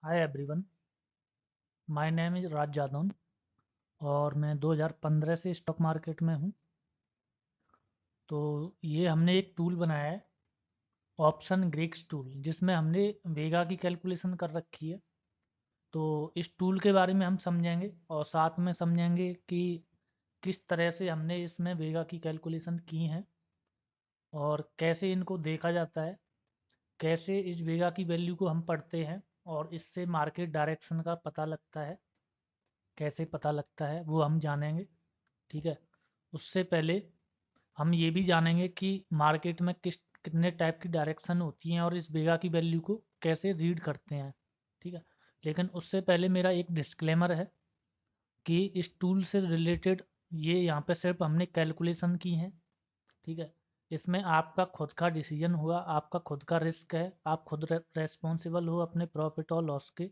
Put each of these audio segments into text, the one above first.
Hi everyone, my name is Raj Jadaun और मैं 2015 से स्टॉक मार्केट में हूँ। तो ये हमने एक टूल बनाया है, ऑप्शन ग्रीक्स टूल, जिसमें हमने वेगा की कैलकुलेशन कर रखी है। तो इस टूल के बारे में हम समझेंगे और साथ में समझेंगे कि किस तरह से हमने इसमें वेगा की कैलकुलेशन की हैं और कैसे इनको देखा जाता है, कैसे इस वेगा की वैल्यू को हम पढ़ते हैं और इससे मार्केट डायरेक्शन का पता लगता है। कैसे पता लगता है वो हम जानेंगे। ठीक है। उससे पहले हम ये भी जानेंगे कि मार्केट में कितने टाइप की डायरेक्शन होती हैं और इस बेगा की वैल्यू को कैसे रीड करते हैं। ठीक है। लेकिन उससे पहले मेरा एक डिस्क्लेमर है कि इस टूल से रिलेटेड ये यहाँ पे सिर्फ हमने कैलकुलेशन की हैं। ठीक है। इसमें आपका खुद का डिसीजन होगा, आपका खुद का रिस्क है, आप खुद रेस्पॉन्सिबल हो अपने प्रॉफिट और लॉस के।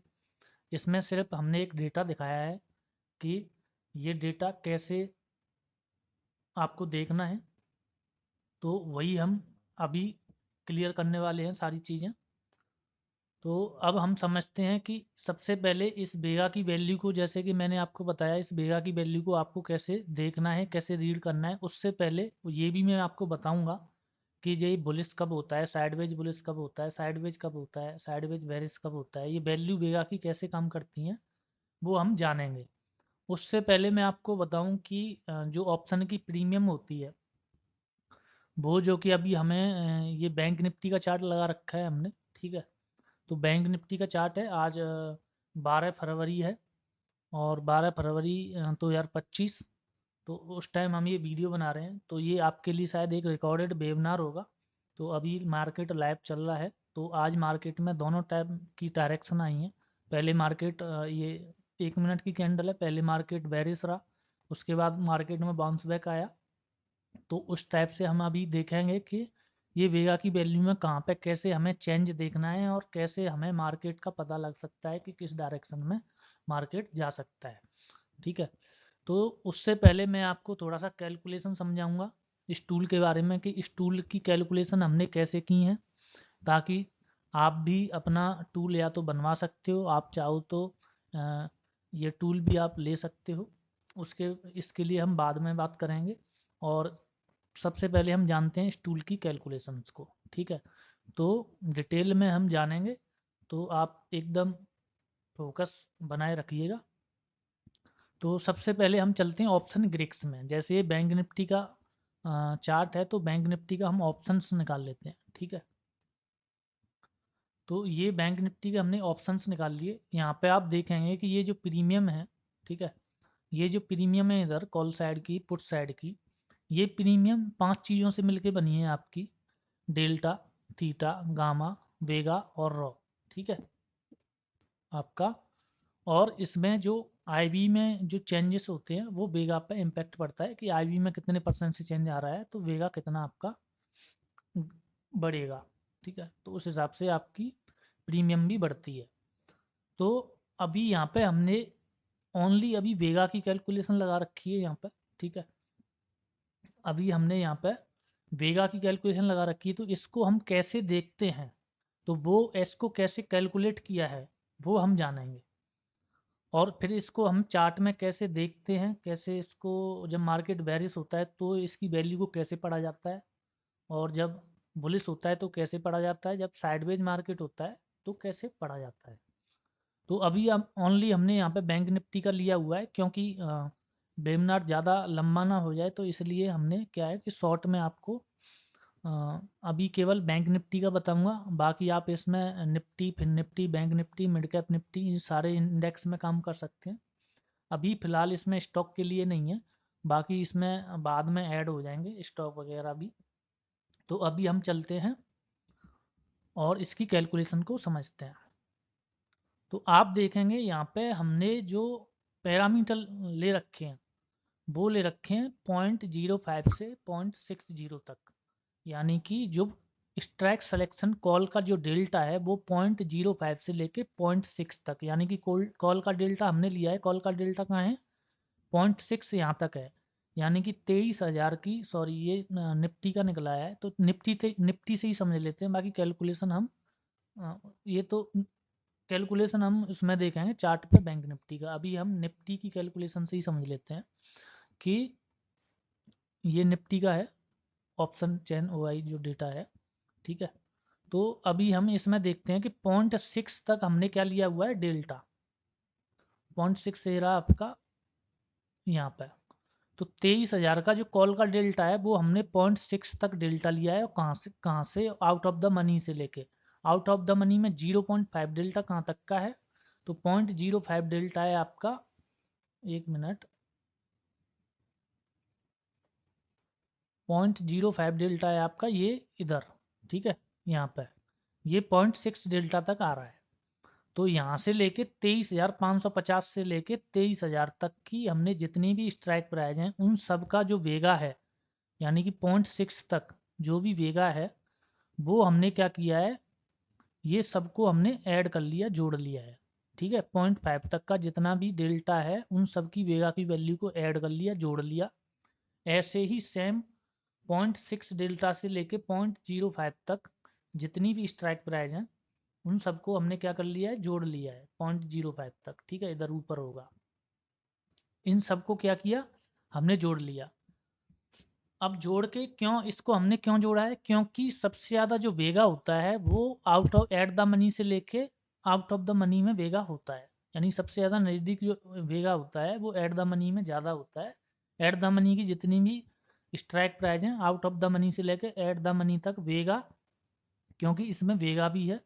इसमें सिर्फ हमने एक डेटा दिखाया है कि ये डेटा कैसे आपको देखना है। तो वही हम अभी क्लियर करने वाले हैं सारी चीज़ें। तो अब हम समझते हैं कि सबसे पहले इस बेगा की वैल्यू को, जैसे कि मैंने आपको बताया, इस बेगा की वैल्यू को आपको कैसे देखना है, कैसे रीड करना है। उससे पहले ये भी मैं आपको बताऊंगा कि ये बुलिश कब होता है, साइडवेज बुलिश कब होता है, साइडवेज कब होता है, साइडवेज बेरिश कब होता है, ये वैल्यू बेगा की कैसे काम करती हैं वो हम जानेंगे। उससे पहले मैं आपको बताऊं कि जो ऑप्शन की प्रीमियम होती है, वो जो कि अभी हमें ये बैंक निफ्टी का चार्ट लगा रखा है हमने। ठीक है। तो बैंक निफ्टी का चार्ट है, आज 12 फरवरी है और 12 फरवरी 2025। तो उस टाइम हम ये वीडियो बना रहे हैं, तो ये आपके लिए शायद एक रिकॉर्डेड वेबिनार होगा। तो अभी मार्केट लाइव चल रहा है। तो आज मार्केट में दोनों टाइप की डायरेक्शन आई हैं। पहले मार्केट ये 1 मिनट की कैंडल है, पहले मार्केट बेरिश रहा, उसके बाद मार्केट में बाउंस बैक आया। तो उस टाइप से हम अभी देखेंगे कि ये वेगा की वैल्यू में कहाँ पे कैसे हमें चेंज देखना है और कैसे हमें मार्केट का पता लग सकता है कि किस डायरेक्शन में मार्केट जा सकता है। ठीक है। तो उससे पहले मैं आपको थोड़ा सा कैलकुलेशन समझाऊंगा इस टूल के बारे में कि इस टूल की कैलकुलेशन हमने कैसे की है, ताकि आप भी अपना टूल या तो बनवा सकते हो, आप चाहो तो अ, ये टूल भी आप ले सकते हो। उसके इसके लिए हम बाद में बात करेंगे। और सबसे पहले हम जानते हैं इस टूल की कैलकुलेशंस को। ठीक है। तो डिटेल में हम जानेंगे, तो आप एकदम फोकस बनाए रखिएगा। तो सबसे पहले हम चलते हैं ऑप्शन ग्रिक्स में। जैसे ये बैंक निफ्टी का चार्ट है, तो बैंक निफ्टी का हम ऑप्शंस निकाल लेते हैं। ठीक है। तो ये बैंक निफ्टी के हमने ऑप्शंस निकाल लिए। यहाँ पे आप देखेंगे कि ये जो प्रीमियम है, ठीक है, ये जो प्रीमियम है इधर कॉल साइड की, पुट साइड की, ये प्रीमियम 5 चीज़ों से मिलके बनी है आपकी: डेल्टा, थीटा, गामा, वेगा और रॉ। ठीक है आपका। और इसमें जो आईवी में जो चेंजेस होते हैं वो वेगा पे इम्पेक्ट पड़ता है कि आईवी में कितने परसेंट से चेंज आ रहा है, तो वेगा कितना आपका बढ़ेगा। ठीक है। तो उस हिसाब से आपकी प्रीमियम भी बढ़ती है। तो अभी यहाँ पे हमने ओनली अभी वेगा की कैलकुलेशन लगा रखी है यहाँ पे। ठीक है। अभी हमने यहाँ पे वेगा की कैलकुलेशन लगा रखी है, तो इसको हम कैसे देखते हैं, तो वो इसको कैसे कैलकुलेट किया है वो हम जानेंगे। और फिर इसको हम चार्ट में कैसे देखते हैं, कैसे इसको जब मार्केट बेरिश होता है तो इसकी वैल्यू को कैसे पढ़ा जाता है, और जब बुलिश होता है तो कैसे पढ़ा जाता है, जब साइडवेज मार्केट होता है तो कैसे पढ़ा जाता है। तो अभी हम ओनली हमने यहाँ पे बैंक निफ्टी का लिया हुआ है, क्योंकि वेबिनार ज़्यादा लंबा ना हो जाए, तो इसलिए हमने क्या है कि शॉर्ट में आपको अभी केवल बैंक निफ्टी का बताऊंगा। बाकी आप इसमें निफ्टी, फिर Nifty, bank Nifty, mid cap Nifty, ये सारे इंडेक्स में काम कर सकते हैं। अभी फ़िलहाल इसमें स्टॉक के लिए नहीं है, बाकी इसमें बाद में ऐड हो जाएंगे स्टॉक वगैरह भी। तो अभी हम चलते हैं और इसकी कैलकुलेशन को समझते हैं। तो आप देखेंगे यहाँ पे हमने जो पैरामीटर ले रखे हैं वो ले रखे हैं 0.05 से 0.60 तक। यानी कि जो स्ट्राइक सिलेक्शन कॉल का जो डेल्टा है वो 0.05 से लेके 0.6 तक, यानी कि कॉल का डेल्टा हमने लिया है। कॉल का डेल्टा कहाँ है? 0.6 यहाँ तक है। यानी कि 23,000 की, सॉरी ये निफ्टी का निकला है, तो निफ्टी से ही समझ लेते हैं, बाकी कैलकुलेशन हम ये तो कैलकुलेशन हम उसमें देखेंगे चार्ट पे बैंक निफ्टी का। अभी हम निफ्टी की कैलकुलेशन से ही समझ लेते हैं कि ये निफ्टी का है ऑप्शन चेन ओआई जो डेटा है, ठीक है। तो अभी हम इसमें देखते हैं कि 0.6 तक हमने क्या लिया हुआ है, डेल्टा 0.6 से रहा आपका यहाँ पे। तो 23,000 का जो कॉल का डेल्टा है वो हमने 0.6 तक डेल्टा लिया है। और कहाँ से आउट ऑफ द मनी से लेके, आउट ऑफ द मनी में 0.5 डेल्टा कहाँ तक का है, तो 0.05 डेल्टा है आपका, एक मिनट, 0.05 डेल्टा है आपका ये इधर, ठीक है, यहाँ पे ये 0.6 डेल्टा तक आ रहा है। तो यहाँ से लेके 23,550 से लेके 23,000 तक की हमने जितनी भी स्ट्राइक प्राइस हैं उन सब का जो वेगा है, यानी कि 0.6 तक जो भी वेगा है वो हमने क्या किया है, ये सबको हमने ऐड कर लिया, जोड़ लिया है, ठीक है। 0.5 तक का जितना भी डेल्टा है उन सब की वेगा की वैल्यू को ऐड कर लिया, जोड़ लिया। ऐसे ही सेम 0.6 डेल्टा से लेके 0.05 तक जितनी भी स्ट्राइक प्राइस हैं उन सबको हमने क्या कर लिया है, जोड़ लिया है 0.05 तक, ठीक है, इधर ऊपर होगा। इन सबको क्या किया, हमने जोड़ लिया। अब जोड़ के क्यों इसको हमने क्यों जोड़ा है, क्योंकि सबसे ज़्यादा जो वेगा होता है वो out of at the money से लेके आउट ऑफ द मनी में वेगा होता है। यानी सबसे ज़्यादा नज़दीक जो वेगा होता है वो एट द मनी में ज़्यादा होता है। एट द मनी की जितनी भी स्ट्राइक प्राइस हैं आउट ऑफ द मनी से लेके एट द मनी तक वेगा, क्योंकि इसमें वेगा भी है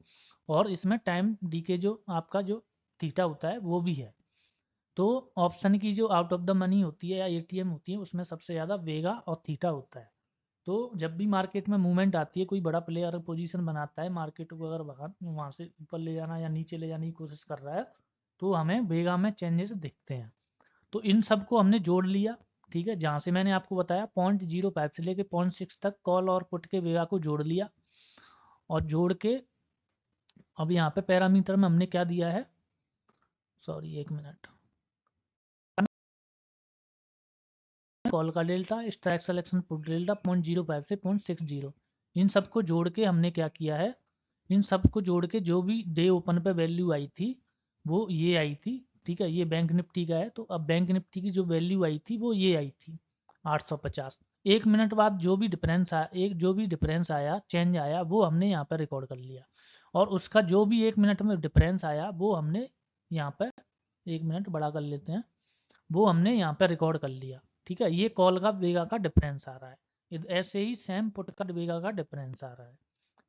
और इसमें टाइम डीके जो आपका जो थीटा होता है वो भी है। तो ऑप्शन की जो आउट ऑफ द मनी होती है या एटीएम होती है उसमें सबसे ज़्यादा वेगा और थीटा होता है। तो जब भी मार्केट में मूवमेंट आती है, कोई बड़ा प्लेयर पोजीशन बनाता है, मार्केट को अगर वहाँ से ऊपर ले जाना या नीचे ले जाने की कोशिश कर रहा है तो हमें वेगा में चेंजेस दिखते हैं। तो इन सब को हमने जोड़ लिया, ठीक है, जहाँ से मैंने आपको बताया 0.05 से लेके 0.6 तक कॉल और पुट के वेगा को जोड़ लिया। और जोड़ के अब यहाँ पे पैरामीटर में हमने क्या दिया है, सॉरी एक मिनट, कॉल का delta, strike selection put delta 0.05 से 0.60, इन सबको जोड़ के हमने क्या किया है, इन सबको जोड़ के जो भी डे ओपन पे वैल्यू आई थी वो ये आई थी, ठीक है। ये बैंक निफ्टी का है, तो अब बैंक निफ्टी की जो वैल्यू आई थी वो ये आई थी 850। एक मिनट बाद जो भी डिफरेंस आया, जो भी डिफरेंस आया, चेंज आया, वो हमने यहाँ पर रिकॉर्ड कर लिया। और उसका जो भी एक मिनट में डिफरेंस आया वो हमने यहाँ पर, एक मिनट बड़ा कर लेते हैं, वो हमने यहाँ पे रिकॉर्ड कर लिया, ठीक है। ये कॉल का वेगा का डिफरेंस आ रहा है, ऐसे ही सेम पुट का वेगा का डिफरेंस आ रहा है,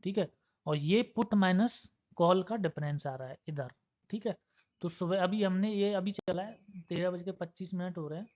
ठीक है। और ये पुट माइनस कॉल का डिफरेंस आ रहा है इधर, ठीक है। तो सुबह अभी हमने ये अभी चला है 13:25 हो रहे हैं।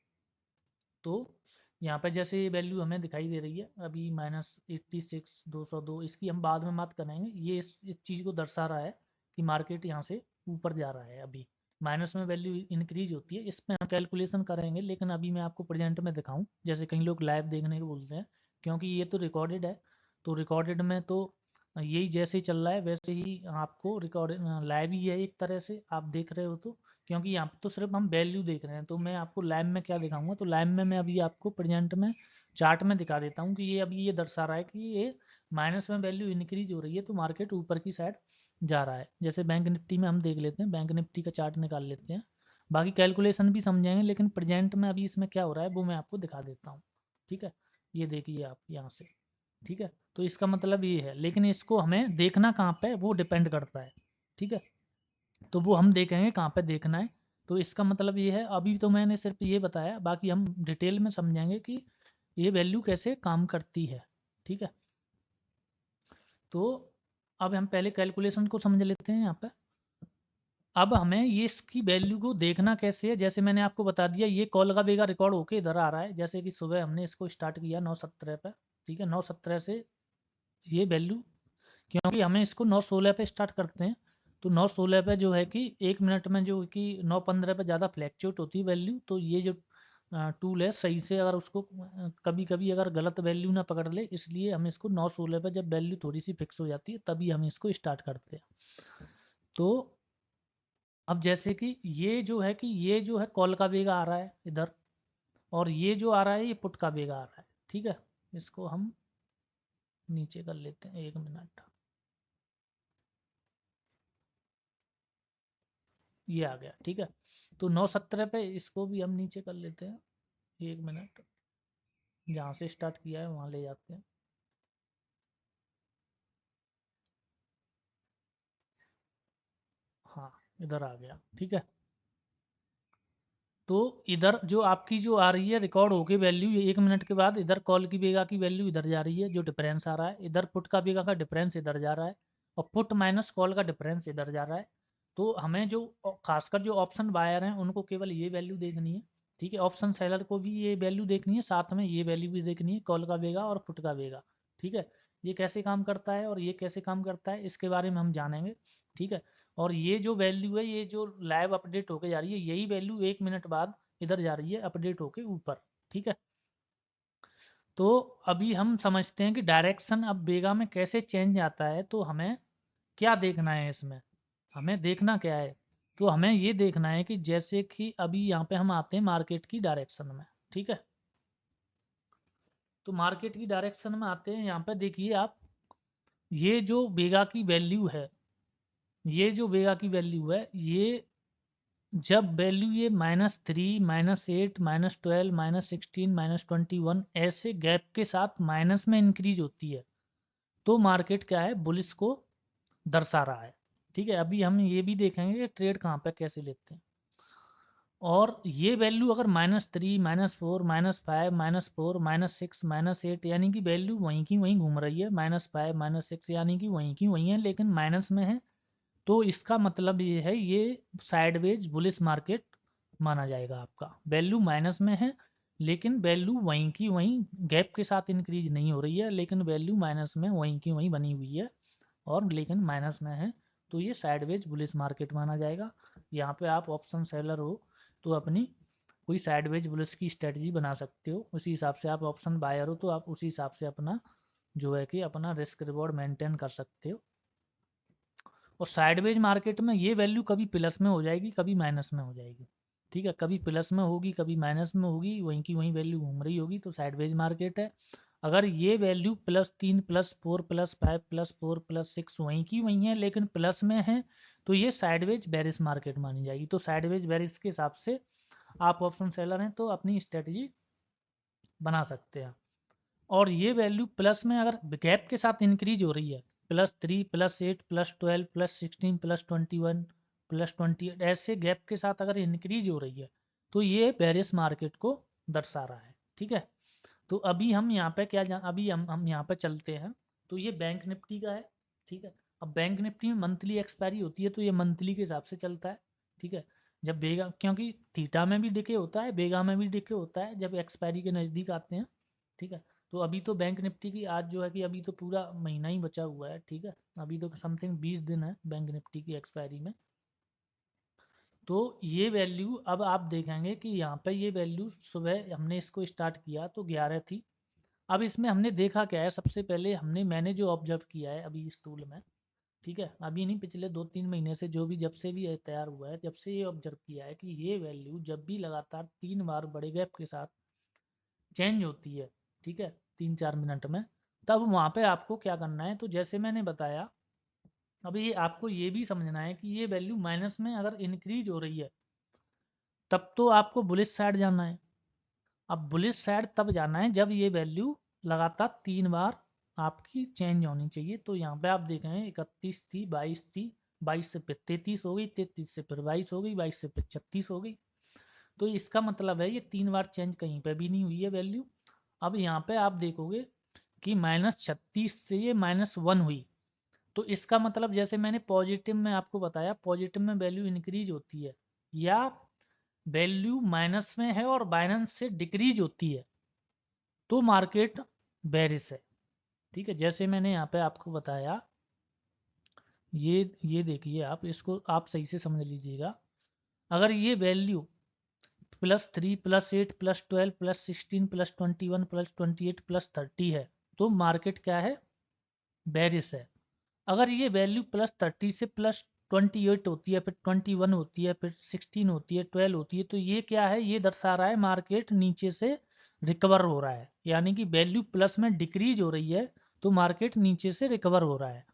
तो यहाँ पे जैसे ये वैल्यू हमें दिखाई दे रही है अभी -86 202, इसकी हम बाद में बात करेंगे। ये इस चीज़ को दर्शा रहा है कि मार्केट यहाँ से ऊपर जा रहा है। अभी माइनस में वैल्यू इंक्रीज होती है, इस पर हम कैलकुलेशन करेंगे, लेकिन अभी मैं आपको प्रेजेंट में दिखाऊं, जैसे कई लोग लाइव देखने को बोलते हैं, क्योंकि ये तो रिकॉर्डेड है। तो रिकॉर्डेड में तो यही जैसे ही चल रहा है वैसे ही आपको रिकॉर्डेड लाइव ही है एक तरह से, आप देख रहे हो। तो क्योंकि यहाँ पे तो सिर्फ हम वैल्यू देख रहे हैं, तो मैं आपको लाइव में क्या दिखाऊंगा, तो लाइव में मैं अभी आपको प्रेजेंट में चार्ट में दिखा देता हूँ कि ये अभी ये दर्शा रहा है कि ये माइनस में वैल्यू इंक्रीज हो रही है, तो मार्केट ऊपर की साइड जा रहा है। जैसे बैंक निफ्टी में हम देख लेते हैं, बैंक निफ्टी का चार्ट निकाल लेते हैं, बाकी कैलकुलेशन भी समझेंगे, लेकिन प्रेजेंट में अभी इसमें क्या हो रहा है वो मैं आपको दिखा देता हूँ, ठीक है। ये देखिए आप यहाँ से, ठीक है। तो इसका मतलब ये है, लेकिन इसको हमें देखना कहाँ पे वो डिपेंड करता है, ठीक है। तो वो हम देखेंगे कहाँ पे देखना है। तो इसका मतलब ये है, अभी तो मैंने सिर्फ ये बताया, बाकी हम डिटेल में समझेंगे कि ये वैल्यू कैसे काम करती है, ठीक है। तो अब हम पहले कैलकुलेशन को समझ लेते हैं यहाँ पे। अब हमें ये इसकी वैल्यू को देखना कैसे है, जैसे मैंने आपको बता दिया ये कॉल का वेगा रिकॉर्ड होके इधर आ रहा है, जैसे कि सुबह हमने इसको स्टार्ट किया 9:17 पे, ठीक है। 9:17 से ये वैल्यू, क्योंकि हमें इसको 9:16 पे स्टार्ट करते हैं, तो 9:16 पे जो है कि एक मिनट में जो कि 9:15 पे ज़्यादा फ्लैक्चुएट होती है वैल्यू, तो ये जो टूल है सही से अगर उसको कभी कभी अगर गलत वैल्यू ना पकड़ ले, इसलिए हम इसको 9:16 पे जब वैल्यू थोड़ी सी फिक्स हो जाती है तभी हम इसको स्टार्ट करते हैं। तो अब जैसे कि ये जो है कि ये जो है कॉल का वेगा आ रहा है इधर, और ये जो आ रहा है ये पुट का वेगा आ रहा है, ठीक है। इसको हम नीचे कर लेते हैं, एक मिनट। ये आ गया, ठीक है। तो 9:17 पे इसको भी हम नीचे कर लेते हैं, 1 मिनट, जहाँ से स्टार्ट किया है वहाँ ले जाते हैं। हाँ, इधर आ गया, ठीक है। तो इधर जो आपकी जो आ रही है रिकॉर्ड होके वैल्यू, ये 1 मिनट के बाद इधर कॉल की बेगा की वैल्यू इधर जा रही है, जो डिफरेंस आ रहा है इधर पुट का बेगा का डिफरेंस इधर जा रहा है, और पुट माइनस कॉल का डिफरेंस इधर जा रहा है। तो हमें जो खासकर जो ऑप्शन बायर हैं उनको केवल ये वैल्यू देखनी है, ठीक है। ऑप्शन सेलर को भी ये वैल्यू देखनी है, साथ में ये वैल्यू भी देखनी है, कॉल का बेगा और पुट का बेगा, ठीक है। ये कैसे काम करता है और ये कैसे काम करता है इसके बारे में हम जानेंगे, ठीक है। और ये जो वैल्यू है, ये जो लाइव अपडेट होके जा रही है, यही वैल्यू 1 मिनट बाद इधर जा रही है अपडेट होके ऊपर, ठीक है। तो अभी हम समझते हैं कि डायरेक्शन अब बेगा में कैसे चेंज आता है। तो हमें क्या देखना है इसमें, हमें देखना क्या है, तो हमें ये देखना है कि जैसे कि अभी यहाँ पे हम आते हैं मार्केट की डायरेक्शन में, ठीक है। तो मार्केट की डायरेक्शन में आते हैं, यहाँ पे देखिए आप, ये जो बेगा की वैल्यू है, ये जो बेगा की वैल्यू है, ये जब वैल्यू ये -3, -8, -12, -16, -21 ऐसे गैप के साथ माइनस में इंक्रीज होती है, तो मार्केट क्या है, बुलिश को दर्शा रहा है, ठीक है। अभी हम ये भी देखेंगे कि ट्रेड कहाँ पे कैसे लेते हैं। और ये वैल्यू अगर -3, -4, -5, -4, -6, -8 यानी कि वैल्यू वहीं की वहीं घूम रही है, -5, -6 यानी कि वहीं की वहीं है, लेकिन माइनस में है, तो इसका मतलब ये है ये साइडवेज बुलिश मार्केट माना जाएगा। आपका वैल्यू माइनस में है, लेकिन वैल्यू वहीं की वहीं गैप के साथ इंक्रीज नहीं हो रही है, लेकिन वैल्यू माइनस में वहीं की वहीं बनी हुई है, और लेकिन माइनस में है, तो ये साइडवेज बुलिश मार्केट माना जाएगा। यहाँ पे आप ऑप्शन सेलर हो तो अपनी कोई साइडवेज बुलिश की स्ट्रेटजी बना सकते हो, उसी हिसाब से आप ऑप्शन बायर हो तो आप उसी हिसाब से अपना जो है कि अपना रिस्क रिवॉर्ड मेंटेन कर सकते हो। और साइडवेज मार्केट में ये वैल्यू कभी प्लस में हो जाएगी, कभी माइनस में हो जाएगी, ठीक है। कभी प्लस में होगी, कभी माइनस में होगी, वहीं की वहीं वैल्यू घूम रही होगी, तो साइडवेज मार्केट है। अगर ये वैल्यू +3, +4, +5, +4, +6 वहीं की वहीं है, लेकिन प्लस में है, तो ये साइडवेज बेरिश मार्केट मानी जाएगी। तो साइडवेज बेरिश के हिसाब से आप ऑप्शन सेलर हैं तो अपनी स्ट्रेटजी बना सकते हैं। और ये वैल्यू प्लस में अगर गैप के साथ इंक्रीज हो रही है, +3, +8, +12, +16, +21, +28 ऐसे गैप के साथ अगर इंक्रीज हो रही है, तो ये बेरिश मार्केट को दर्शा रहा है, ठीक है। तो अभी हम यहाँ पे क्या अभी हम यहाँ पे चलते हैं। तो ये बैंक निफ्टी का है, ठीक है। अब बैंक निफ्टी में मंथली एक्सपायरी होती है, तो ये मंथली के हिसाब से चलता है, ठीक है। जब बेगा, क्योंकि थीटा में भी डिके होता है, बेगा में भी डिके होता है जब एक्सपायरी के नज़दीक आते हैं, ठीक है। तो अभी तो बैंक निफ्टी की आज जो है कि अभी तो पूरा महीना ही बचा हुआ है, ठीक है। अभी तो समथिंग 20 दिन है बैंक निफ्टी की एक्सपायरी में। तो ये वैल्यू अब आप देखेंगे कि यहाँ पे ये वैल्यू सुबह हमने इसको स्टार्ट किया तो 11 थी। अब इसमें हमने देखा क्या है, सबसे पहले मैंने जो ऑब्जर्व किया है अभी इस टूल में, ठीक है, अभी नहीं, पिछले 2-3 महीने से जो भी जब से भी ये तैयार हुआ है, जब से ये ऑब्जर्व किया है कि ये वैल्यू जब भी लगातार 3 बार बड़े गैप के साथ चेंज होती है, ठीक है, 3-4 मिनट में, तब वहाँ पे आपको क्या करना है, तो जैसे मैंने बताया, अभी ये आपको ये भी समझना है कि ये वैल्यू माइनस में अगर इंक्रीज हो रही है, तब तो आपको बुलिश साइड जाना है। अब बुलिश साइड तब जाना है जब ये वैल्यू लगातार 3 बार आपकी चेंज होनी चाहिए। तो यहाँ पे आप देख रहे हैं 31 थी, 22 थी, 22 से फिर 33 हो गई, 33 से फिर 22 हो गई, 22 से फिर 36 हो गई। तो इसका मतलब है ये 3 बार चेंज कहीं पे भी नहीं हुई है वैल्यू। अब यहाँ पे आप देखोगे कि -36 से ये -1 हुई, तो इसका मतलब जैसे मैंने पॉजिटिव में आपको बताया, पॉजिटिव में वैल्यू इंक्रीज होती है या वैल्यू माइनस में है और माइनस से डिक्रीज होती है, तो मार्केट बेरिश है, ठीक है। जैसे मैंने यहाँ पे आपको बताया, ये देखिए, आप इसको आप सही से समझ लीजिएगा। अगर ये वैल्यू +3, +8, +12, +16, +21, +28, +30 है, तो मार्केट क्या है, बेरिश है। अगर ये वैल्यू +30 से +28 होती है, फिर 21 होती है, फिर 16 होती है, 12 होती है, तो ये क्या है, ये दर्शा रहा है मार्केट नीचे से रिकवर हो रहा है, यानी कि वैल्यू प्लस में डिक्रीज हो रही है, तो मार्केट नीचे से रिकवर हो रहा है।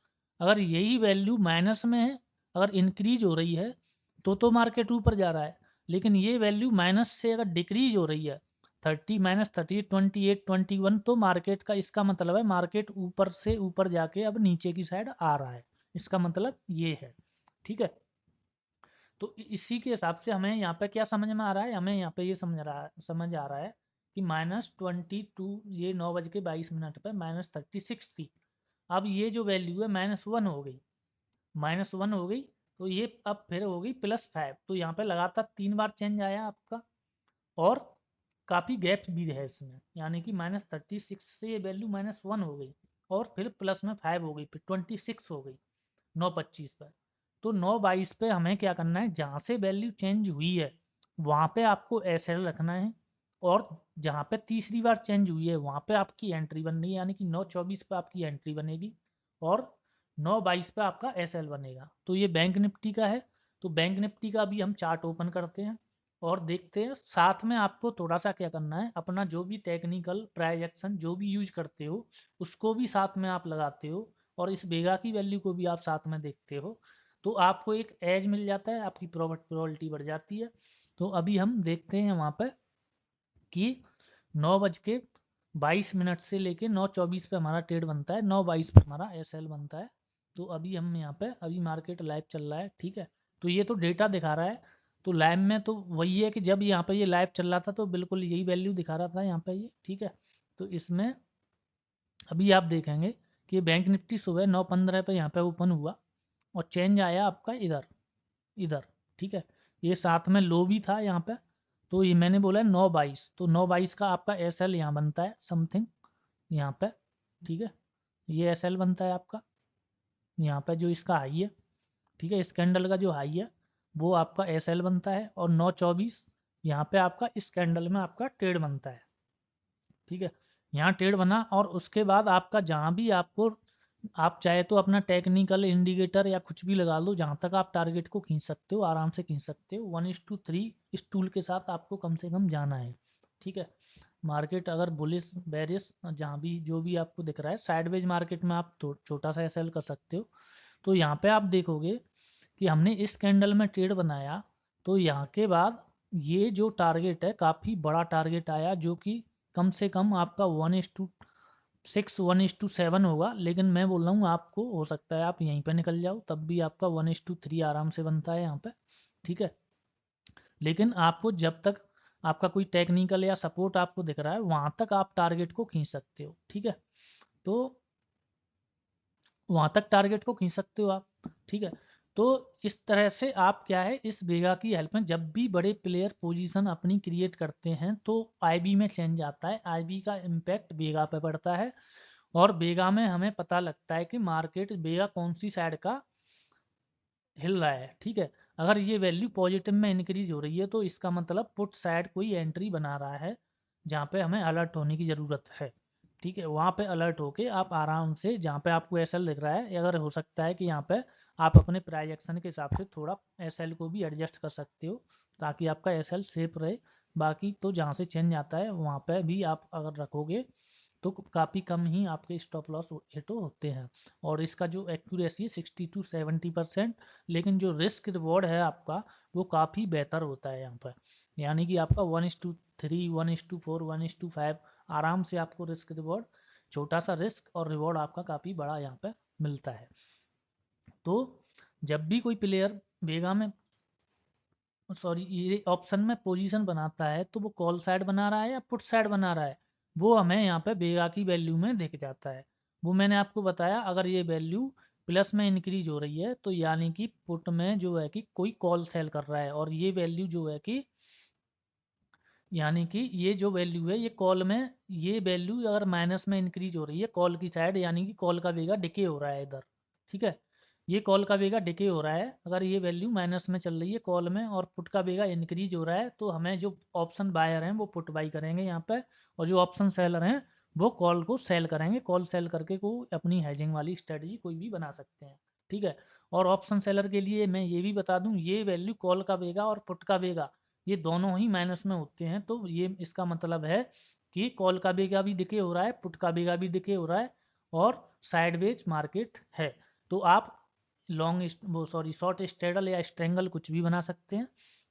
अगर यही वैल्यू माइनस में है, अगर इंक्रीज हो रही है, तो मार्केट ऊपर जा रहा है, लेकिन ये वैल्यू माइनस से अगर डिक्रीज हो रही है 30 -30 28 21, तो मार्केट का इसका मतलब है मार्केट ऊपर से ऊपर जाके अब नीचे की साइड आ रहा है, इसका मतलब ये है। ठीक है, तो इसी के हिसाब से हमें यहाँ पे क्या समझ में आ रहा है, हमें यहाँ पे ये समझ आ रहा है कि -22, ये 9:22 पे -36 थी। अब ये जो वैल्यू है -1 हो गई, -1 हो गई, तो ये अब फिर हो गई +5। तो यहाँ पे लगातार 3 बार चेंज आया आपका, और काफ़ी गैप भी है इसमें, यानी कि -36 से ये वैल्यू -1 हो गई, और फिर प्लस में 5 हो गई, फिर 26 हो गई 9:25 पर। तो 9:22 पे हमें क्या करना है, जहाँ से वैल्यू चेंज हुई है वहाँ पे आपको SL रखना है, और जहाँ पे तीसरी बार चेंज हुई है वहाँ पे आपकी एंट्री बन रही है, यानी कि 9:24 पे आपकी एंट्री बनेगी, और 9:22 पे आपका SL बनेगा। तो ये बैंक निफ्टी का है। तो बैंक निफ्टी का भी हम चार्ट ओपन करते हैं और देखते हैं। साथ में आपको थोड़ा सा क्या करना है, अपना जो भी टेक्निकल प्राइजेक्शन जो भी यूज करते हो उसको भी साथ में आप लगाते हो, और इस बेगा की वैल्यू को भी आप साथ में देखते हो, तो आपको एक एज मिल जाता है, आपकी प्रोबेबिलिटी बढ़ जाती है। तो अभी हम देखते हैं वहाँ पर कि 9:22 से लेके 9:24 पे हमारा ट्रेड बनता है, 9:22 पे हमारा SL बनता है। तो अभी हम यहाँ पे, अभी मार्केट लाइव चल रहा है, ठीक है। तो ये तो डेटा दिखा रहा है, तो लाइव में तो वही है कि जब यहाँ पे ये लाइव चल रहा था तो बिल्कुल यही वैल्यू दिखा रहा था यहाँ पे ये, ठीक है। तो इसमें अभी आप देखेंगे कि बैंक निफ्टी सुबह 9:15 पे यहाँ पे ओपन हुआ, और चेंज आया आपका इधर, इधर, ठीक है। ये साथ में लो भी था यहाँ पे, तो ये मैंने बोला है 9:22, तो 9:22 का आपका SL यहाँ बनता है समथिंग, यहाँ पे, ठीक है। ये SL बनता है आपका यहाँ पे, जो इसका हाई है, ठीक है, इस कैंडल का जो हाई है वो आपका SL बनता है, और 9:24 यहाँ पे आपका इस कैंडल में आपका ट्रेड बनता है, ठीक है। यहाँ ट्रेड बना, और उसके बाद आपका जहाँ भी आपको, आप चाहे तो अपना टेक्निकल इंडिकेटर या कुछ भी लगा लो, जहाँ तक आप टारगेट को खींच सकते हो, आराम से खींच सकते हो। 1:3 इस टूल के साथ आपको कम से कम जाना है, ठीक है। मार्केट अगर बुलिश बेरिश जहाँ भी जो भी आपको दिख रहा है, साइडवेज मार्केट में आप छोटा सा SL कर सकते हो। तो यहाँ पे आप देखोगे कि हमने इस कैंडल में ट्रेड बनाया, तो यहाँ के बाद ये जो टारगेट है काफ़ी बड़ा टारगेट आया, जो कि कम से कम आपका 1:6 1:7 होगा, लेकिन मैं बोल रहा हूँ आपको, हो सकता है आप यहीं पे निकल जाओ, तब भी आपका 1:3 आराम से बनता है यहाँ पे, ठीक है। लेकिन आपको जब तक आपका कोई टेक्निकल या सपोर्ट आपको दिख रहा है वहाँ तक आप टारगेट को खींच सकते हो, ठीक है। तो वहाँ तक टारगेट को खींच सकते हो आप, ठीक है। तो इस तरह से आप क्या है, इस बेगा की हेल्प में जब भी बड़े प्लेयर पोजीशन अपनी क्रिएट करते हैं तो IB में चेंज आता है, IB का इम्पैक्ट बेगा पे पड़ता है, और बेगा में हमें पता लगता है कि मार्केट बेगा कौन सी साइड का हिल रहा है, ठीक है। अगर ये वैल्यू पॉजिटिव में इंक्रीज हो रही है तो इसका मतलब पुट साइड कोई एंट्री बना रहा है, जहाँ पे हमें अलर्ट होने की ज़रूरत है, ठीक है। वहाँ पे अलर्ट होके आप आराम से, जहाँ पे आपको SL दिख रहा है, अगर हो सकता है कि यहाँ पे आप अपने प्राइस एक्शन के हिसाब से थोड़ा SL को भी एडजस्ट कर सकते हो, ताकि आपका SL सेफ रहे। बाकी तो जहाँ से चेंज आता है वहाँ पे भी आप अगर रखोगे तो काफ़ी कम ही आपके स्टॉप लॉस हिट होते हैं, और इसका जो एक्यूरेसी है 60 to 70%, लेकिन जो रिस्क रिवॉर्ड है आपका वो काफ़ी बेहतर होता है यहाँ पर, यानी कि आपका 1:3 1:4 1:5 आराम से आपको रिस्क रिवॉर्ड, छोटा सा रिस्क और रिवॉर्ड आपका काफ़ी बड़ा यहाँ पे मिलता है। तो जब भी कोई प्लेयर बेगा में, सॉरी, ये ऑप्शन में पोजीशन बनाता है तो वो कॉल साइड बना रहा है या पुट साइड बना रहा है, वो हमें यहाँ पे बेगा की वैल्यू में दिख जाता है। वो मैंने आपको बताया, अगर ये वैल्यू प्लस में इंक्रीज हो रही है तो यानी कि पुट में जो है कि कोई कॉल सेल कर रहा है, और ये वैल्यू जो है कि, यानी कि ये जो वैल्यू है ये कॉल में, ये वैल्यू अगर माइनस में इंक्रीज हो रही है कॉल की साइड, यानी कि कॉल का वेगा डिके हो रहा है इधर, ठीक है। ये कॉल का वेगा डिके हो रहा है, अगर ये वैल्यू माइनस में चल रही है कॉल में, और पुट का वेगा इंक्रीज हो रहा है, तो हमें जो ऑप्शन बायर हैं वो पुट बाई करेंगे यहाँ पे, और जो ऑप्शन सेलर हैं वो कॉल को सेल करेंगे, कॉल सेल करके को अपनी हेजिंग वाली स्ट्रेटजी कोई भी बना सकते हैं, ठीक है। और ऑप्शन सेलर के लिए मैं ये भी बता दूं, ये वैल्यू कॉल का वेगा और पुट का वेगा ये दोनों ही माइनस में होते हैं, तो ये इसका मतलब है कि कॉल का बेगा भी डिके हो रहा है, पुट का बेगा भी डिके हो रहा है, और साइडवेज मार्केट है। तो आप शॉर्ट स्ट्रेडल या स्ट्रेंगल कुछ भी बना सकते हैं।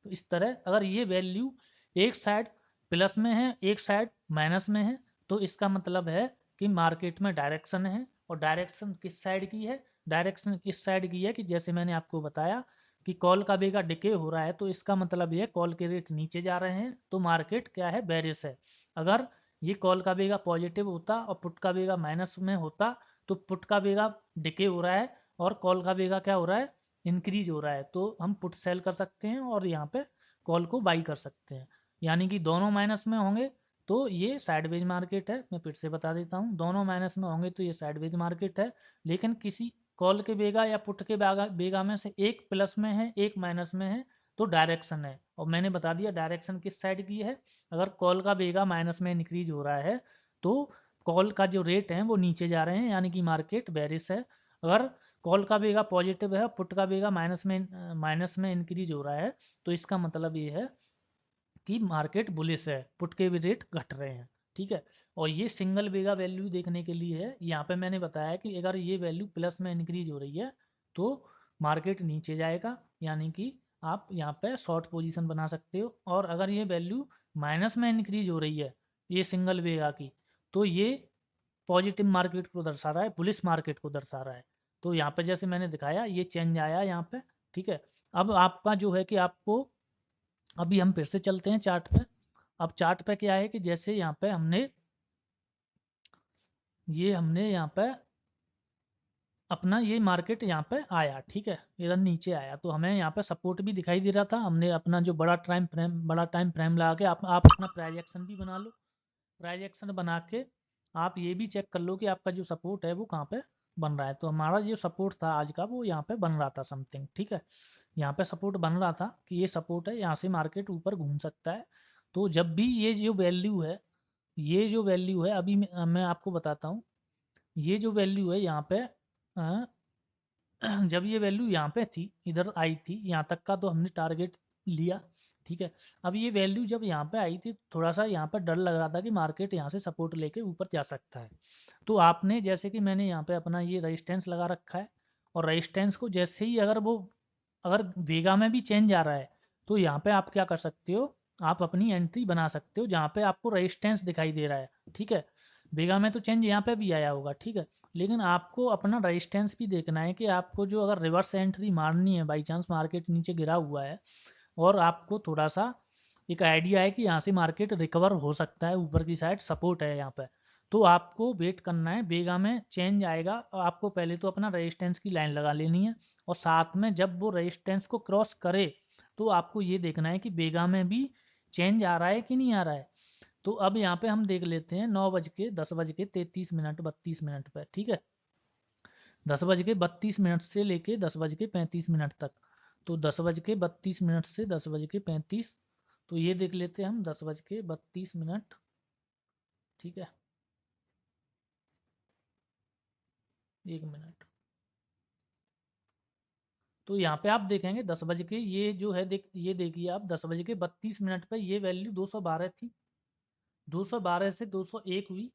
तो इस तरह अगर ये वैल्यू एक साइड प्लस में है एक साइड माइनस में है तो इसका मतलब है कि मार्केट में डायरेक्शन है। और डायरेक्शन किस साइड की है? डायरेक्शन इस साइड की है कि जैसे मैंने आपको बताया कि कॉल का बेगा डिके हो रहा है तो इसका मतलब ये कॉल के रेट नीचे जा रहे हैं तो मार्केट क्या है? बेरिश है। अगर ये कॉल का बेगा पॉजिटिव होता और पुट का बेगा माइनस में होता तो पुट का बेगा डिके हो रहा है और कॉल का बेगा क्या हो रहा है? इंक्रीज हो रहा है। तो हम पुट सेल कर सकते हैं और यहाँ पे कॉल को बाई कर सकते हैं। यानी कि दोनों माइनस में होंगे तो ये साइडवेज मार्केट है। मैं फिर से बता देता हूँ, दोनों माइनस में होंगे तो ये साइडवेज मार्केट है। लेकिन किसी कॉल के बेगा या पुट के बेगा में से एक प्लस में है एक माइनस में है तो डायरेक्शन है। और मैंने बता दिया डायरेक्शन किस साइड की है। अगर कॉल का बेगा माइनस में इंक्रीज हो रहा है तो कॉल का जो रेट है वो नीचे जा रहे हैं यानी कि मार्केट बेरिश है। अगर कॉल का बेगा पॉजिटिव है पुट का बेगा माइनस में इंक्रीज हो रहा है तो इसका मतलब ये है कि मार्केट बुलिश है, पुट के भी रेट घट रहे हैं। ठीक है। और ये सिंगल बेगा वैल्यू देखने के लिए है। यहाँ पे मैंने बताया कि अगर ये वैल्यू प्लस में इंक्रीज हो रही है तो मार्केट नीचे जाएगा यानी कि आप यहाँ पे शॉर्ट पोजीशन बना सकते हो। और अगर ये वैल्यू माइनस में इंक्रीज हो रही है ये सिंगल बेगा की तो ये पॉजिटिव मार्केट को दर्शा रहा है, बुलिश मार्केट को दर्शा रहा है। तो यहाँ पे जैसे मैंने दिखाया ये चेंज आया यहाँ पे। ठीक है। अब आपका जो है कि आपको अभी हम फिर से चलते हैं चार्ट पे। अब चार्ट पे क्या है कि जैसे यहाँ पे हमने यहाँ पे अपना ये मार्केट यहाँ पे आया। ठीक है। इधर नीचे आया तो हमें यहाँ पे सपोर्ट भी दिखाई दे रहा था। हमने अपना जो बड़ा टाइम फ्रेम लगा के आप अपना प्राइस एक्शन भी बना लो। प्राइस एक्शन बना के आप ये भी चेक कर लो कि आपका जो सपोर्ट है वो कहाँ पे बन रहा है। तो हमारा जो सपोर्ट था आज का वो यहाँ पे बन रहा था समथिंग। ठीक है। यहाँ पे सपोर्ट बन रहा था कि ये सपोर्ट है, यहाँ से मार्केट ऊपर घूम सकता है। तो जब भी ये जो वैल्यू है अभी मैं आपको बताता हूँ। ये जो वैल्यू है यहाँ पे अ, जब ये वैल्यू यहाँ पे थी इधर आई थी यहाँ तक का तो हमने टारगेट लिया। ठीक है। अब ये वैल्यू जब यहाँ पे आई थी थोड़ा सा यहाँ पर डर लग रहा था कि मार्केट यहाँ से सपोर्ट लेके ऊपर जा सकता है। तो आपने जैसे कि मैंने यहाँ पे अपना ये रेजिस्टेंस लगा रखा है और रेजिस्टेंस को जैसे ही अगर वेगा में भी चेंज आ रहा है तो यहाँ पे आप क्या कर सकते हो? आप अपनी एंट्री बना सकते हो जहाँ पे आपको रेजिस्टेंस दिखाई दे रहा है। ठीक है। वेगा में तो चेंज यहाँ पे भी आया होगा। ठीक है। लेकिन आपको अपना रेजिस्टेंस भी देखना है कि आपको जो अगर रिवर्स एंट्री मारनी है बाई चांस मार्केट नीचे गिरा हुआ है और आपको थोड़ा सा एक आइडिया है कि यहाँ से मार्केट रिकवर हो सकता है, ऊपर की साइड सपोर्ट है यहाँ पे, तो आपको वेट करना है। बेगा में चेंज आएगा और आपको पहले तो अपना रेजिस्टेंस की लाइन लगा लेनी है और साथ में जब वो रेजिस्टेंस को क्रॉस करे तो आपको ये देखना है कि बेगा में भी चेंज आ रहा है कि नहीं आ रहा है। तो अब यहाँ पे हम देख लेते हैं 9 बज के 10 बज के 33 मिनट 32 मिनट पे। ठीक है। 10 बज के 32 मिनट से लेके 10 बज के 35 मिनट तक। तो 10 बज के 32 मिनट से 10 बज के 35, तो ये देख लेते हैं हम 10 बज के 32 मिनट। ठीक है। 1 मिनट। तो यहाँ पे आप देखेंगे 10 बज के ये जो है ये देखिए आप 10 बज के 32 मिनट पे ये वैल्यू 212 थी। 212 से 201 हुई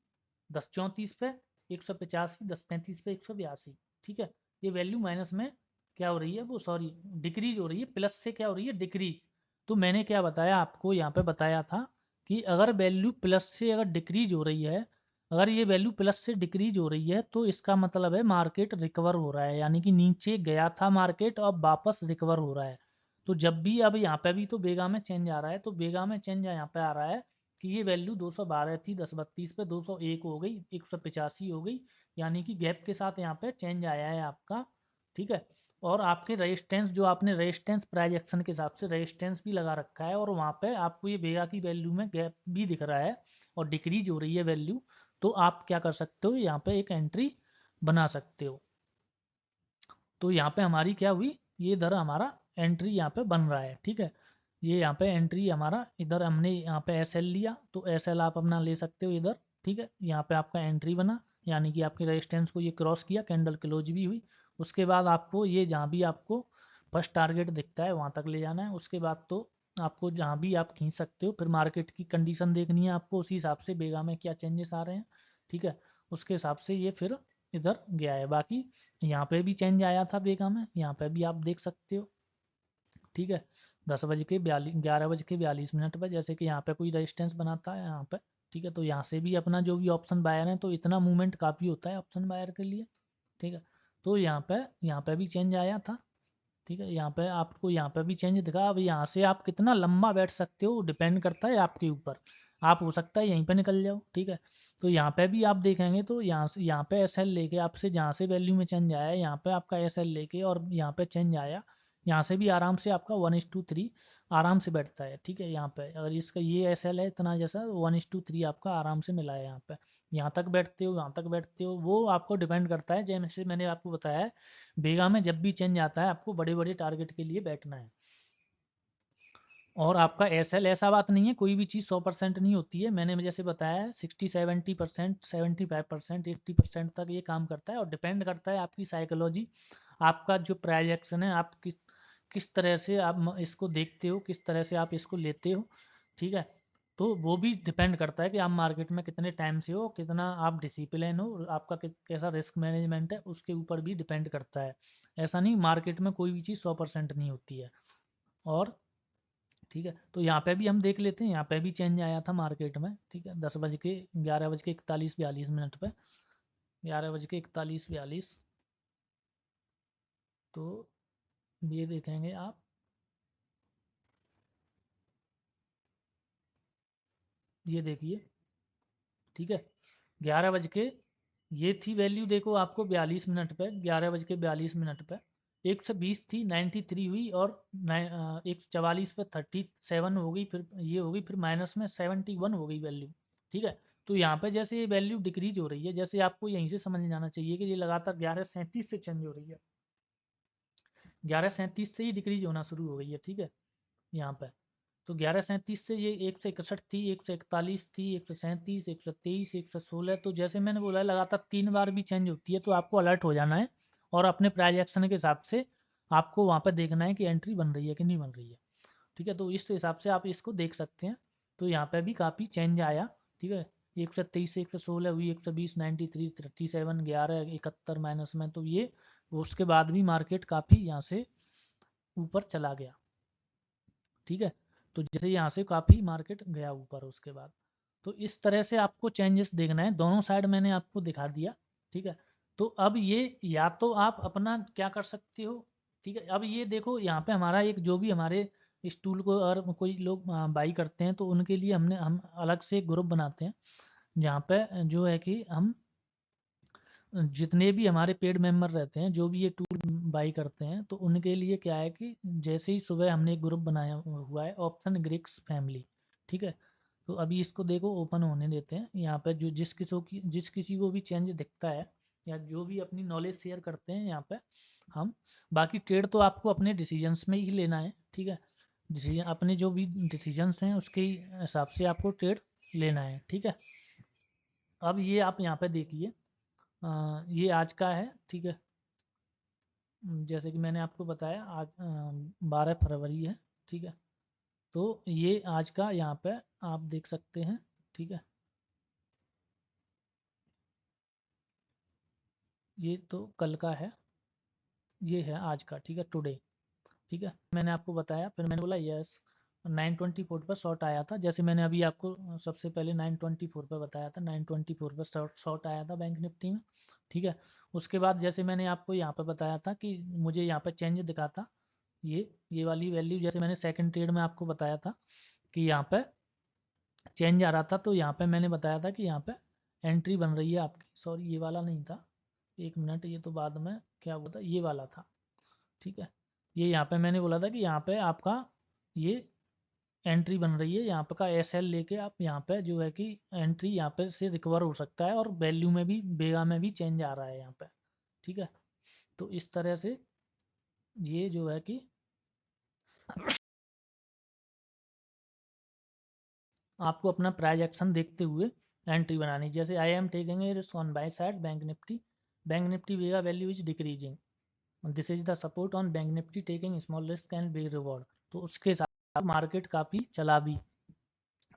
10:34 पे 185, 10:35 पे 182। ठीक है। ये वैल्यू माइनस में क्या हो रही है वो सॉरी डिक्रीज हो रही है, प्लस से क्या हो रही है डिक्रीज। तो मैंने क्या बताया आपको यहाँ पे बताया था कि अगर वैल्यू प्लस से अगर डिक्रीज हो रही है, अगर ये वैल्यू प्लस से डिक्रीज हो रही है तो इसका मतलब है मार्केट रिकवर हो रहा है यानी कि नीचे गया था मार्केट और अब वापस रिकवर हो रहा है। तो जब भी अब यहाँ पे भी तो बेगा में चेंज आ रहा है तो बेगा में चेंज यहाँ पे आ रहा है कि ये वैल्यू 212 थी 10:32 पे 201 हो गई 185 हो गई यानी कि गैप के साथ यहाँ पे चेंज आया है आपका। ठीक है। और आपके रेजिस्टेंस जो आपने रेजिस्टेंस प्राइस एक्शन के हिसाब से रेजिस्टेंस भी लगा रखा है और वहाँ पे आपको ये बेगा की वैल्यू में गैप भी दिख रहा है और डिक्रीज हो रही है वैल्यू। तो आप क्या कर सकते हो यहाँ पे एक एंट्री बना सकते हो। तो यहाँ पे हमारी क्या हुई, ये इधर हमारा एंट्री यहाँ पे बन रहा है। ठीक है। ये यहाँ पे एंट्री हमारा इधर हमने यहाँ पे एस एल लिया तो एस एल आप अपना ले सकते हो इधर। ठीक है। यहाँ पे आपका एंट्री बना यानी कि आपके रेजिस्टेंस को ये क्रॉस किया, कैंडल क्लोज भी हुई। उसके बाद आपको ये जहाँ भी आपको फर्स्ट टारगेट दिखता है वहाँ तक ले जाना है। उसके बाद तो आपको जहाँ भी आप खींच सकते हो, फिर मार्केट की कंडीशन देखनी है आपको, उसी हिसाब से बेगा में क्या चेंजेस आ रहे हैं। ठीक है। उसके हिसाब से ये फिर इधर गया है। बाकी यहाँ पे भी चेंज आया था बेगा में, यहाँ पे भी आप देख सकते हो। ठीक है, 11 बज के 42 मिनट पर, जैसे कि यहाँ पे कोई रेजिस्टेंस बनाता है यहाँ पे। ठीक है, तो यहाँ से भी अपना जो भी ऑप्शन बायर है, तो इतना मूवमेंट काफ़ी होता है ऑप्शन बायर के लिए। ठीक है, तो यहाँ पे भी चेंज आया था। ठीक है, यहाँ पे आपको यहाँ पे भी चेंज दिखा। अब यहाँ से आप कितना लंबा बैठ सकते हो डिपेंड करता है आपके ऊपर। आप हो सकता है यहीं पे निकल जाओ। ठीक है, तो यहाँ पे भी आप देखेंगे तो यहाँ पे एस एल लेके आपसे जहाँ से वैल्यू में चेंज आया, यहाँ पे आपका एस एल लेके और यहाँ पे चेंज आया, यहाँ से भी आराम से आपका 1:3 आराम से बैठता है। ठीक है, यहाँ पे अगर इसका ये एस एल है इतना, जैसा 1:3 आपका आराम से मिला है यहाँ पे। यहाँ तक बैठते हो, यहाँ तक बैठते हो, वो आपको डिपेंड करता है। जैसे मैंने आपको बताया है, बेगा में जब भी चेंज आता है आपको बड़े बड़े टारगेट के लिए बैठना है। और आपका एस एल ऐसा बात नहीं है, कोई भी चीज़ 100% नहीं होती है। मैंने जैसे बताया है 60-70%, 75%, 80% तक ये काम करता है। और डिपेंड करता है आपकी साइकोलॉजी, आपका जो प्राइजेक्शन है, आप किस किस तरह से आप इसको देखते हो, किस तरह से आप इसको लेते हो। ठीक है, तो वो भी डिपेंड करता है कि आप मार्केट में कितने टाइम से हो, कितना आप डिसिप्लिन हो, आपका कैसा रिस्क मैनेजमेंट है, उसके ऊपर भी डिपेंड करता है। ऐसा नहीं, मार्केट में कोई भी चीज़ 100% नहीं होती है। और ठीक है, तो यहाँ पे भी हम देख लेते हैं, यहाँ पे भी चेंज आया था मार्केट में। ठीक है, 11 बज के 41-42 मिनट पे, 11 बज के 41-42, तो ये देखेंगे आप। ये देखिए, ठीक है, 11 बज के, ये थी वैल्यू देखो आपको 42 मिनट पे, 11 बज के 42 मिनट पे 120 थी, 93 हुई, और 144 पे 37 हो गई, फिर ये हो गई, फिर माइनस में 71 हो गई वैल्यू। ठीक है, तो यहाँ पे जैसे ये वैल्यू डिक्रीज हो रही है, जैसे आपको यहीं से समझ जाना चाहिए कि ये लगातार 11:37 से चेंज हो रही है, 11:37 से ही डिक्रीज होना शुरू हो गई है। ठीक है, यहाँ पे तो 11:37 से ये 161 थी, 141 थी, 137, 123, 116। तो जैसे मैंने बोला लगातार 3 बार भी चेंज होती है तो आपको अलर्ट हो जाना है, और अपने प्राइस एक्शन के हिसाब से आपको वहाँ पर देखना है कि एंट्री बन रही है कि नहीं बन रही है। ठीक है, तो इस हिसाब से आप इसको देख सकते हैं। तो यहाँ पे भी काफ़ी चेंज आया। ठीक है, 123 से 116 हुई, 120, 93, 37, 11, 71 माइनस में, तो ये उसके बाद भी मार्केट काफ़ी यहाँ से ऊपर चला गया। ठीक है, तो जैसे यहाँ से काफ़ी मार्केट गया ऊपर उसके बाद। तो इस तरह से आपको चेंजेस देखना है, दोनों साइड मैंने आपको दिखा दिया। ठीक है, तो अब ये या तो आप अपना क्या कर सकते हो। ठीक है, अब ये देखो यहाँ पे हमारा एक जो भी हमारे इस टूल को और कोई लोग बाई करते हैं, तो उनके लिए हम अलग से एक ग्रुप बनाते हैं, जहाँ पे जो है कि हम जितने भी हमारे पेड मेंबर रहते हैं, जो भी ये टूल बाई करते हैं, तो उनके लिए क्या है कि जैसे ही सुबह हमने एक ग्रुप बनाया हुआ है, ऑप्शन ग्रिक्स फैमिली। ठीक है, तो अभी इसको देखो ओपन होने देते हैं। यहाँ पे जो जिस किसी को भी चेंज दिखता है, या जो भी अपनी नॉलेज शेयर करते हैं यहाँ पे हम, बाकी ट्रेड तो आपको अपने डिसीजंस में ही लेना है। ठीक है, डिसीजन अपने जो भी डिसीजंस हैं उसके हिसाब से आपको ट्रेड लेना है। ठीक है, अब ये आप यहाँ पे देखिए, ये आज का है। ठीक है, जैसे कि मैंने आपको बताया आज 12 फरवरी है। ठीक है, तो ये आज का यहाँ पे आप देख सकते हैं। ठीक है, ये तो कल का है, ये है आज का। ठीक है, टुडे। ठीक है, मैंने आपको बताया, फिर मैंने बोला यस, 924 पर शॉर्ट आया था। जैसे मैंने अभी आपको सबसे पहले 924 पर बताया था, 924 पर शॉर्ट आया था बैंक निफ्टी में। ठीक है, उसके बाद जैसे मैंने आपको यहाँ पर बताया था कि मुझे यहाँ पर चेंज दिखा था, ये वाली वैल्यू, जैसे मैंने सेकंड ट्रेड में आपको बताया था कि यहाँ पे चेंज आ रहा था, तो यहाँ पे मैंने बताया था कि यहाँ पे एंट्री बन रही है आपकी। सॉरी, ये वाला नहीं था, एक मिनट, ये तो बाद में क्या हुआ था, ये वाला था। ठीक है, ये यहाँ पे मैंने बोला था कि यहाँ पे आपका ये एंट्री बन रही है, यहाँ पे का एस एल लेके आप यहाँ पे जो है कि एंट्री यहाँ पे से रिकवर हो सकता है, और वैल्यू में भी बेगा में भी चेंज आ रहा है यहाँ पे। ठीक है, तो इस तरह से ये जो है कि आपको अपना प्राइस एक्शन देखते हुए एंट्री बनानी। जैसे I am taking risk on by side bank Nifty Vega value is decreasing, this is the support on bank Nifty taking small risk and big reward. तो उसके साथ मार्केट काफ़ी चला भी।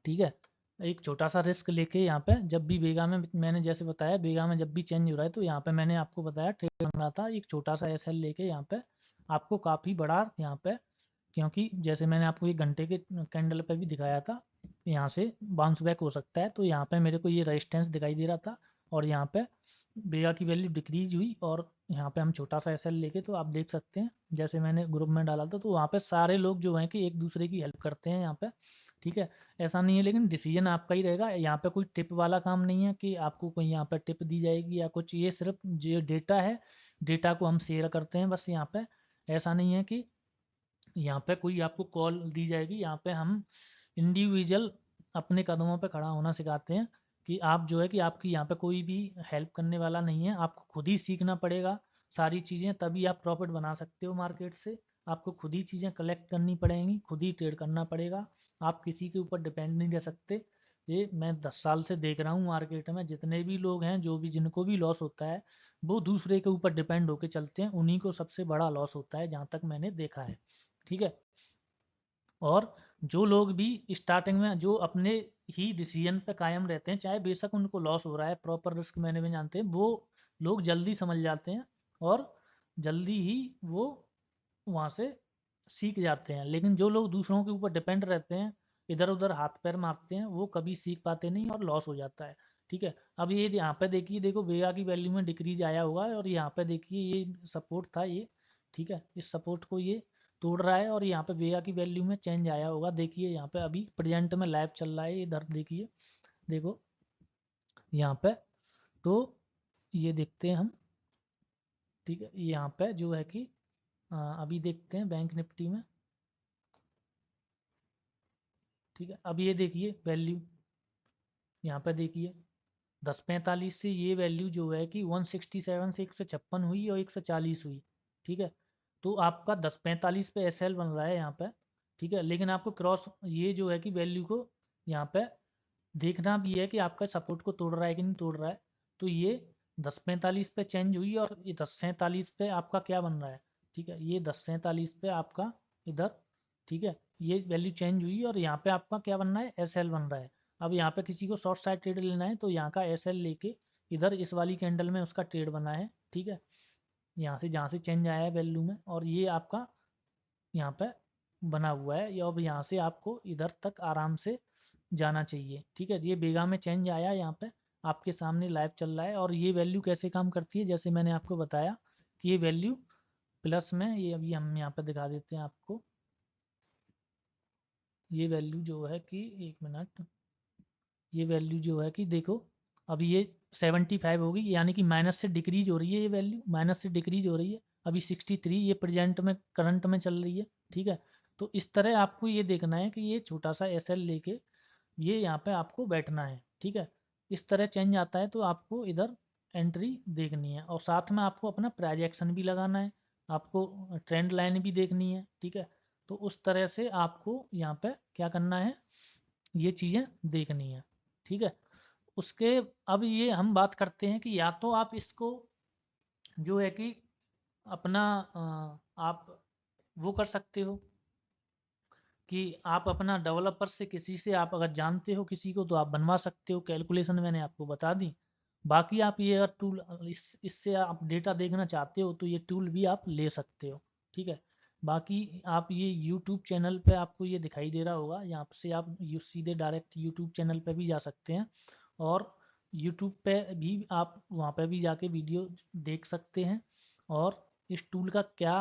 ठीक है, एक छोटा सा रिस्क लेके यहाँ पे जब भी बेगा में मैंने जैसे बताया बेगा में जब भी चेंज हो रहा है तो यहाँ पे मैंने आपको बताया ट्रेड बन रहा था एक छोटा सा एसएल लेके यहाँ पे आपको काफ़ी बड़ा यहाँ पे, क्योंकि जैसे मैंने आपको एक घंटे के कैंडल पे भी दिखाया था यहाँ से बाउंस बैक हो सकता है, तो यहाँ पे मेरे को ये रेजिस्टेंस दिखाई दे रहा था और यहाँ पे बेगा की वैल्यू डिक्रीज हुई और यहाँ पे हम छोटा सा एसएल लेके तो आप देख सकते हैं जैसे मैंने ग्रुप में डाला था तो वहाँ पे सारे लोग जो हैं कि एक दूसरे की हेल्प करते हैं यहाँ पे, ठीक है। ऐसा नहीं है लेकिन डिसीजन आपका ही रहेगा, यहाँ पे कोई टिप वाला काम नहीं है कि आपको कोई यहाँ पे टिप दी जाएगी या कुछ, ये सिर्फ जो डेटा है डेटा को हम शेयर करते हैं बस यहाँ पे। ऐसा नहीं है कि यहाँ पे कोई आपको कॉल दी जाएगी, यहाँ पे हम इंडिविजुअल अपने कदमों पे खड़ा होना सिखाते हैं कि आप जो है कि आपकी यहाँ पे कोई भी हेल्प करने वाला नहीं है, आपको खुद ही सीखना पड़ेगा सारी चीज़ें, तभी आप प्रॉफिट बना सकते हो मार्केट से। आपको खुद ही चीज़ें कलेक्ट करनी पड़ेंगी, खुद ही ट्रेड करना पड़ेगा, आप किसी के ऊपर डिपेंड नहीं रह सकते। ये मैं 10 साल से देख रहा हूँ मार्केट में जितने भी लोग हैं जो भी जिनको भी लॉस होता है वो दूसरे के ऊपर डिपेंड होके चलते हैं, उन्हीं को सबसे बड़ा लॉस होता है जहाँ तक मैंने देखा है, ठीक है। और जो लोग भी स्टार्टिंग में जो अपने ही डिसीजन पे कायम रहते हैं चाहे बेशक उनको लॉस हो रहा है, प्रॉपर रिस्क मैनेजमेंट जानते हैं, वो लोग जल्दी समझ जाते हैं और जल्दी ही वो वहाँ से सीख जाते हैं। लेकिन जो लोग दूसरों के ऊपर डिपेंड रहते हैं, इधर उधर हाथ पैर मारते हैं, वो कभी सीख पाते नहीं और लॉस हो जाता है, ठीक है। अब ये यहाँ पे देखिए, देखो वेगा की वैल्यू में डिक्रीज आया होगा और यहाँ पे देखिए ये सपोर्ट था ये, ठीक है, इस सपोर्ट को ये तोड़ रहा है और यहाँ पे वेगा की वैल्यू में चेंज आया होगा। देखिए यहाँ पे अभी प्रेजेंट में लाइव चल रहा है, इधर देखिए, देखो यहाँ पे, तो ये देखते हैं हम, ठीक है। यहाँ पे जो है कि अभी देखते हैं बैंक निफ्टी में, ठीक है। अब ये देखिए वैल्यू, यहाँ पे देखिए 10:45 से ये वैल्यू जो है कि 167 से 156 हुई और 140 हुई, ठीक है। तो आपका 10:45 पे एसएल बन रहा है यहाँ पे, ठीक है। लेकिन आपको क्रॉस ये जो है कि वैल्यू को यहाँ पे देखना भी है कि आपका सपोर्ट को तोड़ रहा है कि नहीं तोड़ रहा है। तो ये 10:45 पे चेंज हुई और ये 10:47 पे आपका क्या बन रहा है, ठीक है। ये 10:47 पे आपका इधर, ठीक है, ये वैल्यू चेंज हुई और यहाँ पे आपका क्या बनना है, एस एल बन रहा है। अब यहाँ पे किसी को शॉर्ट साइड ट्रेड लेना है तो यहाँ का एस एल लेके इधर इस वाली कैंडल में उसका ट्रेड बना है, ठीक है। यहाँ से जहाँ से चेंज आया है वैल्यू में और ये आपका यहाँ पे बना हुआ है, या अब यहाँ से आपको इधर तक आराम से जाना चाहिए, ठीक है। ये बेगा में चेंज आया यहाँ पे आपके सामने लाइव चल रहा है और ये वैल्यू कैसे काम करती है जैसे मैंने आपको बताया कि ये वैल्यू प्लस में, ये अभी हम यहाँ पे दिखा देते हैं आपको। ये वैल्यू जो है कि एक मिनट, ये वैल्यू जो है कि देखो अभी ये 75 होगी, यानी कि माइनस से डिक्रीज हो रही है, ये वैल्यू माइनस से डिक्रीज हो रही है। अभी 63 ये प्रेजेंट में करंट में चल रही है, ठीक है। तो इस तरह आपको ये देखना है कि ये छोटा सा एस एल लेके ये यहाँ पे आपको बैठना है, ठीक है। इस तरह चेंज आता है तो आपको इधर एंट्री देखनी है और साथ में आपको अपना प्राइज एक्शन भी लगाना है, आपको ट्रेंड लाइन भी देखनी है, ठीक है। तो उस तरह से आपको यहाँ पे क्या करना है, ये चीज़ें देखनी है, ठीक है। उसके अब ये हम बात करते हैं कि या तो आप इसको जो है कि अपना आप वो कर सकते हो कि आप अपना डेवलपर से किसी से आप अगर जानते हो किसी को तो आप बनवा सकते हो, कैलकुलेशन मैंने आपको बता दी। बाकी आप ये अगर टूल इससे आप डेटा देखना चाहते हो तो ये टूल भी आप ले सकते हो, ठीक है। बाकी आप ये यूट्यूब चैनल पे आपको ये दिखाई दे रहा होगा, यहाँ से आप सीधे डायरेक्ट यूट्यूब चैनल पे भी जा सकते हैं और यूट्यूब पे भी आप वहाँ पे भी जाके वीडियो देख सकते हैं और इस टूल का क्या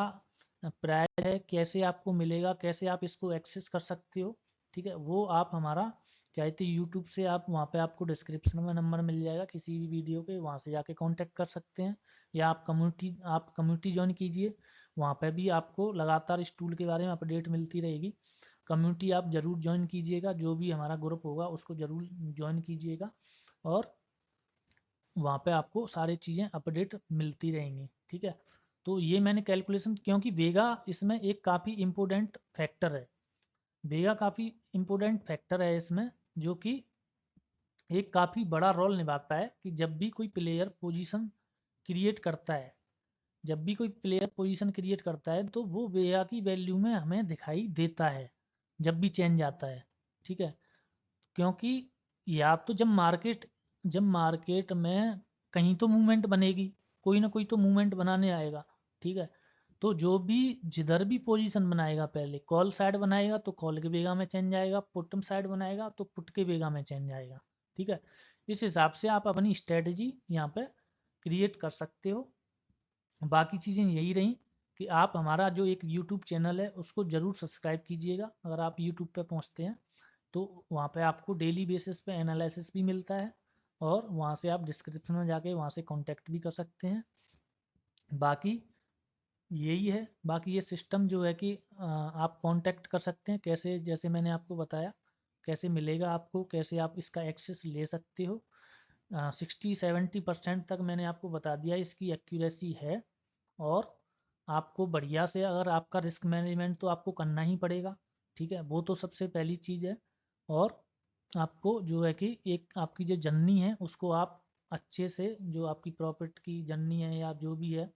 प्राइस है, कैसे आपको मिलेगा, कैसे आप इसको एक्सेस कर सकते हो, ठीक है। वो आप हमारा चाहे तो यूट्यूब से आप वहाँ पे आपको डिस्क्रिप्शन में नंबर मिल जाएगा किसी भी वीडियो पे, वहाँ से जाके कांटेक्ट कर सकते हैं या आप कम्युनिटी ज्वाइन कीजिए, वहाँ पे भी आपको लगातार इस टूल के बारे में अपडेट मिलती रहेगी। कम्युनिटी आप ज़रूर ज्वाइन कीजिएगा, जो भी हमारा ग्रुप होगा उसको ज़रूर ज्वाइन कीजिएगा और वहाँ पे आपको सारी चीज़ें अपडेट मिलती रहेंगी, ठीक है। तो ये मैंने कैलकुलेशन, क्योंकि वेगा इसमें एक काफ़ी इम्पोर्टेंट फैक्टर है, वेगा काफ़ी इम्पोर्टेंट फैक्टर है इसमें, जो कि एक काफ़ी बड़ा रोल निभाता है कि जब भी कोई प्लेयर पोजीशन क्रिएट करता है, जब भी कोई प्लेयर पोजीशन क्रिएट करता है तो वो वेगा की वैल्यू में हमें दिखाई देता है जब भी चेंज आता है, ठीक है। क्योंकि या तो जब मार्केट में कहीं तो मूवमेंट बनेगी, कोई ना कोई तो मूवमेंट बनाने आएगा, ठीक है। तो जो भी जिधर भी पोजीशन बनाएगा, पहले कॉल साइड बनाएगा तो कॉल के बेगा में चेंज आएगा, पुट साइड बनाएगा तो पुट के बेगा में चेंज आएगा, ठीक है। इस हिसाब से आप अपनी स्ट्रेटजी यहाँ पे क्रिएट कर सकते हो। बाकी चीज़ें यही रहीं कि आप हमारा जो एक यूट्यूब चैनल है उसको ज़रूर सब्सक्राइब कीजिएगा। अगर आप यूट्यूब पे पहुँचते हैं तो वहाँ पे आपको डेली बेसिस पे एनालिसिस भी मिलता है, और वहाँ से आप डिस्क्रिप्शन में जाके वहाँ से कांटेक्ट भी कर सकते हैं। बाकी यही है। बाकी ये सिस्टम जो है कि आप कांटेक्ट कर सकते हैं कैसे, जैसे मैंने आपको बताया कैसे मिलेगा आपको, कैसे आप इसका एक्सेस ले सकते हो। 60-70% तक मैंने आपको बता दिया इसकी एक्यूरेसी है। और आपको बढ़िया से, अगर आपका रिस्क मैनेजमेंट तो आपको करना ही पड़ेगा, ठीक है, वो तो सबसे पहली चीज़ है। और आपको जो है कि एक आपकी जो जर्नी है उसको आप अच्छे से, जो आपकी प्रॉफिट की जर्नी है या जो भी है,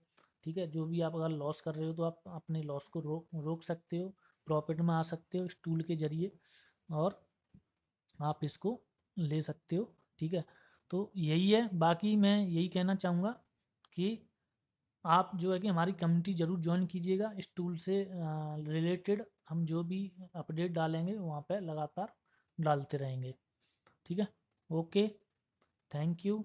ठीक है, जो भी आप अगर लॉस कर रहे हो तो आप अपने लॉस को रोक सकते हो, प्रॉफिट में आ सकते हो इस टूल के जरिए, और आप इसको ले सकते हो, ठीक है। तो यही है। बाकी मैं यही कहना चाहूँगा कि आप जो है कि हमारी कम्युनिटी ज़रूर ज्वाइन कीजिएगा। इस टूल से रिलेटेड हम जो भी अपडेट डालेंगे वहाँ पे लगातार डालते रहेंगे, ठीक है। Okay, thank you.